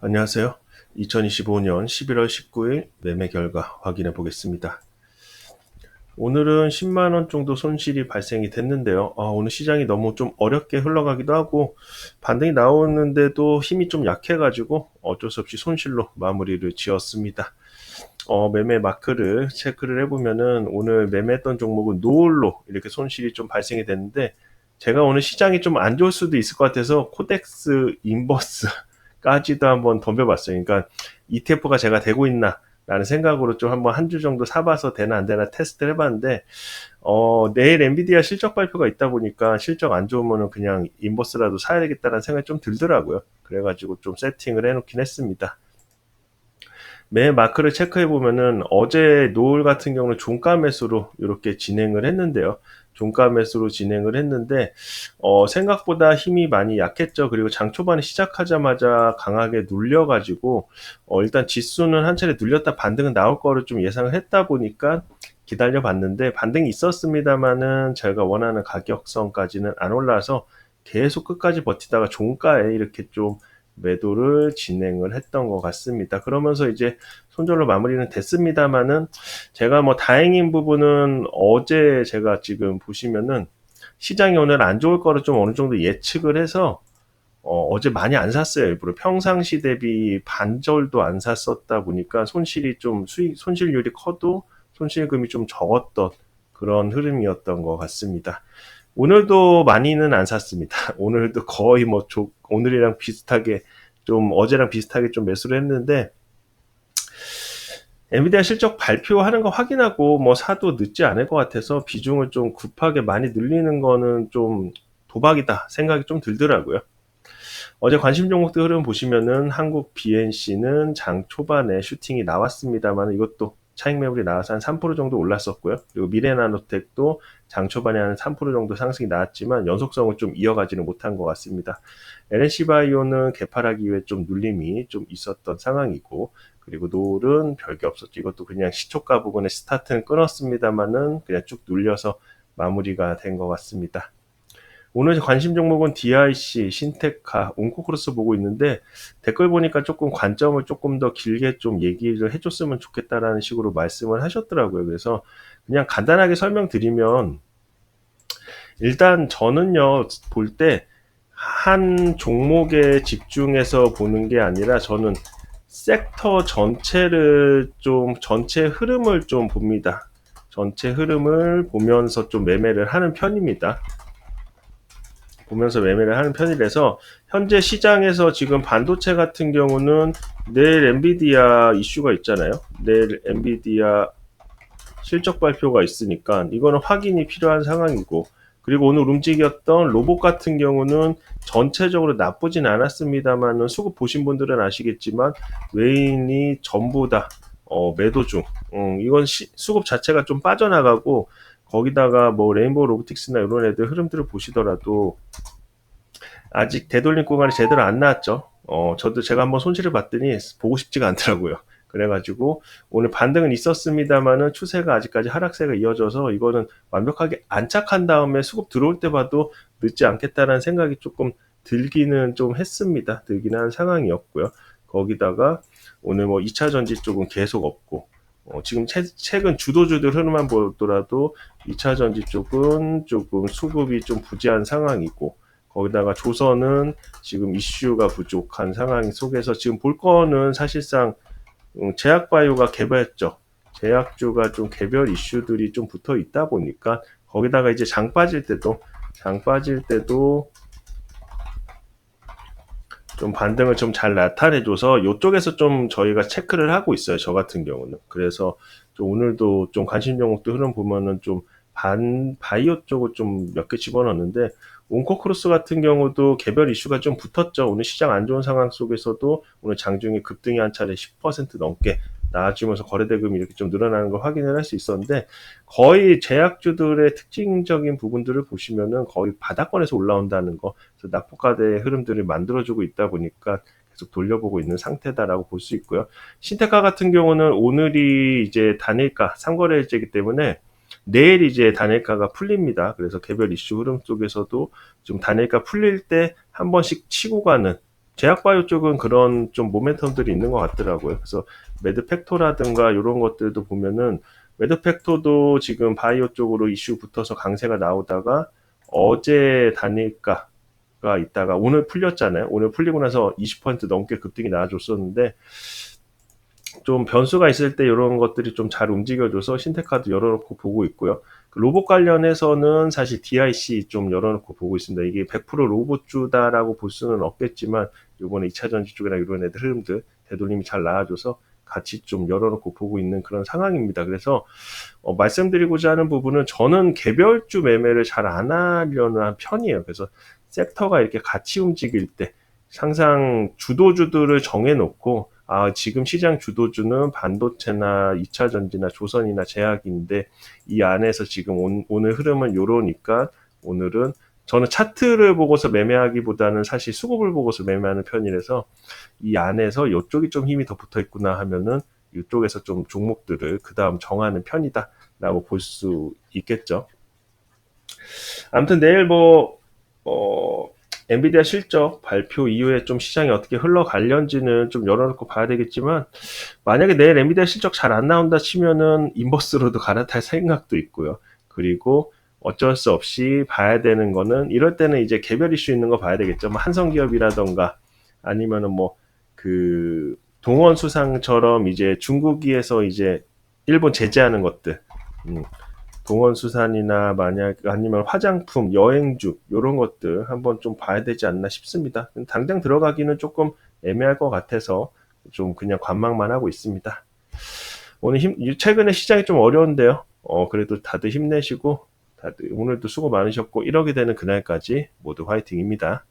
안녕하세요. 2025년 11월 19일 매매 결과 확인해 보겠습니다. 오늘은 10만원 정도 손실이 발생이 됐는데요. 오늘 시장이 너무 좀 어렵게 흘러가기도 하고 반등이 나오는데도 힘이 좀 약해가지고 어쩔 수 없이 손실로 마무리를 지었습니다. 매매 마크를 체크를 해보면은 오늘 매매했던 종목은 노을로 이렇게 손실이 좀 발생이 됐는데, 제가 오늘 시장이 좀 안 좋을 수도 있을 것 같아서 코덱스 인버스까지도 한번 덤벼봤어요. 그러니까 ETF가 제가 되고 있나 라는 생각으로 좀 한번 한 주 정도 사봐서 되나 안 되나 테스트를 해봤는데, 내일 엔비디아 실적 발표가 있다 보니까 실적 안 좋으면은 그냥 인버스라도 사야 되겠다는 생각이 좀 들더라고요. 그래가지고 좀 세팅을 해놓긴 했습니다. 매 마크를 체크해 보면은 어제 노을 같은 경우는 종가 매수로 이렇게 진행을 했는데요. 종가 매수로 진행을 했는데 생각보다 힘이 많이 약했죠. 그리고 장 초반에 시작하자마자 강하게 눌려가지고 일단 지수는 한 차례 눌렸다 반등은 나올 거를 좀 예상을 했다 보니까 기다려 봤는데 반등이 있었습니다만은 제가 원하는 가격선까지는 안 올라서 계속 끝까지 버티다가 종가에 이렇게 좀 매도를 진행을 했던 것 같습니다. 그러면서 이제 손절로 마무리는 됐습니다만은, 제가 뭐 다행인 부분은 어제 제가 지금 보시면은 시장이 오늘 안 좋을 거를 좀 어느 정도 예측을 해서 어제 많이 안 샀어요. 일부러 평상시 대비 반절도 안 샀었다 보니까 손실이 좀 손실률이 커도 손실금이 좀 적었던 그런 흐름이었던 것 같습니다. 오늘도 많이는 안 샀습니다. 오늘도 거의 뭐 오늘이랑 비슷하게 좀 어제랑 비슷하게 좀 매수를 했는데, 엔비디아 실적 발표하는 거 확인하고 뭐 사도 늦지 않을 것 같아서 비중을 좀 급하게 많이 늘리는 거는 좀 도박이다 생각이 좀 들더라고요. 어제 관심 종목들 흐름 보시면은 한국 BNC는 장 초반에 슈팅이 나왔습니다만 이것도 차익 매물이 나와서 한 3% 정도 올랐었고요. 그리고 미래나노텍도 장 초반에 한 3% 정도 상승이 나왔지만 연속성을 좀 이어가지는 못한 것 같습니다. LNC바이오는 개파라기 위해 좀 눌림이 좀 있었던 상황이고, 그리고 노을은 별게 없었죠. 이것도 그냥 시초가 부분에 스타트는 끊었습니다만은 그냥 쭉 눌려서 마무리가 된 것 같습니다. 오늘 관심 종목은 DIC, 신테카, 온코크로스 보고 있는데, 댓글 보니까 조금 관점을 조금 더 길게 좀 얘기를 해줬으면 좋겠다라는 식으로 말씀을 하셨더라고요. 그래서 그냥 간단하게 설명드리면, 일단 저는요, 볼 때 한 종목에 집중해서 보는 게 아니라 저는 섹터 전체를 좀, 전체 흐름을 좀 봅니다. 전체 흐름을 보면서 좀 매매를 하는 편입니다. 보면서 매매를 하는 편이라서, 현재 시장에서 지금 반도체 같은 경우는 내일 엔비디아 이슈가 있잖아요. 내일 엔비디아 실적 발표가 있으니까 이거는 확인이 필요한 상황이고, 그리고 오늘 움직였던 로봇 같은 경우는 전체적으로 나쁘진 않았습니다만 수급 보신 분들은 아시겠지만 외인이 전부 다 매도 중. 이건 수급 자체가 좀 빠져나가고, 거기다가 뭐 레인보우 로보틱스나 이런 애들 흐름들을 보시더라도 아직 되돌림 구간이 제대로 안 나왔죠. 저도 제가 한번 손실을 봤더니 보고 싶지가 않더라고요. 그래가지고 오늘 반등은 있었습니다만은 추세가 아직까지 하락세가 이어져서 이거는 완벽하게 안착한 다음에 수급 들어올 때 봐도 늦지 않겠다라는 생각이 조금 들기는 좀 했습니다. 들기는 한 상황이었고요. 거기다가 오늘 뭐 2차 전지 쪽은 계속 없고, 지금 최근 주도주들 흐름만 보더라도 2차 전지 쪽은 조금 수급이 좀 부재한 상황이고, 거기다가 조선은 지금 이슈가 부족한 상황 속에서 지금 볼 거는 사실상 제약바이오가 개별적, 제약주가 좀 개별 이슈들이 좀 붙어 있다 보니까, 거기다가 이제 장 빠질 때도 좀 반등을 좀 잘 나타내줘서 이쪽에서 좀 저희가 체크를 하고 있어요. 저 같은 경우는. 그래서 좀 오늘도 좀 관심 종목도 흐름 보면은 좀 바이오 쪽을 좀 몇 개 집어넣었는데, 온코크로스 같은 경우도 개별 이슈가 좀 붙었죠. 오늘 시장 안 좋은 상황 속에서도 오늘 장중에 급등이 한 차례 10% 넘게 나와주면서 거래대금이 이렇게 좀 늘어나는 걸 확인을 할 수 있었는데, 거의 제약주들의 특징적인 부분들을 보시면은 거의 바닥권에서 올라온다는 거, 그래서 낙폭과대의 흐름들을 만들어주고 있다 보니까 계속 돌려보고 있는 상태다라고 볼 수 있고요. 신테카 같은 경우는 오늘이 이제 단일가 3거래일제이기 때문에 내일 이제 단일가가 풀립니다. 그래서 개별 이슈 흐름 속에서도 좀 단일가 풀릴 때 한 번씩 치고 가는 제약바이오 쪽은 그런 좀 모멘텀들이 있는 것 같더라고요. 그래서 매드팩토라든가 이런 것들도 보면은 매드팩토도 지금 바이오 쪽으로 이슈 붙어서 강세가 나오다가 어제 단일가가 있다가 오늘 풀렸잖아요. 오늘 풀리고 나서 20% 넘게 급등이 나와줬었는데 좀 변수가 있을 때 이런 것들이 좀 잘 움직여줘서 신테카도 열어놓고 보고 있고요. 그 로봇 관련해서는 사실 DIC 좀 열어놓고 보고 있습니다. 이게 100% 로봇주다라고 볼 수는 없겠지만 이번에 2차전지 쪽이나 이런 애들 흐름들 되돌림이 잘 나와줘서 같이 좀 열어놓고 보고 있는 그런 상황입니다. 그래서 말씀드리고자 하는 부분은 저는 개별주 매매를 잘 안 하려는 편이에요. 그래서 섹터가 이렇게 같이 움직일 때 항상 주도주들을 정해놓고 지금 시장 주도주는 반도체나 2차 전지나 조선이나 제약인데 이 안에서 지금 오늘 흐름은 요러니까 오늘은 저는 차트를 보고서 매매하기보다는 사실 수급을 보고서 매매하는 편이라서 이 안에서 이쪽이 좀 힘이 더 붙어 있구나 하면은 이쪽에서 좀 종목들을 그 다음 정하는 편이다 라고 볼 수 있겠죠. 아무튼 내일 엔비디아 실적 발표 이후에 좀 시장이 어떻게 흘러갈련지는 좀 열어놓고 봐야 되겠지만, 만약에 내일 엔비디아 실적 잘 안 나온다 치면은 인버스로도 갈아탈 생각도 있고요. 그리고 어쩔 수 없이 봐야 되는 거는, 이럴 때는 이제 개별 이슈 있는 거 봐야 되겠죠. 뭐 한성기업이라던가 아니면은 동원수상처럼 이제 중국에서 이제 일본 제재하는 것들, 동원수산이나 만약 아니면 화장품, 여행주 이런 것들 한번 좀 봐야 되지 않나 싶습니다. 당장 들어가기는 조금 애매할 것 같아서 좀 그냥 관망만 하고 있습니다. 오늘 최근에 시장이 좀 어려운데요. 그래도 다들 힘내시고 다들 오늘도 수고 많으셨고 1억이 되는 그날까지 모두 화이팅입니다.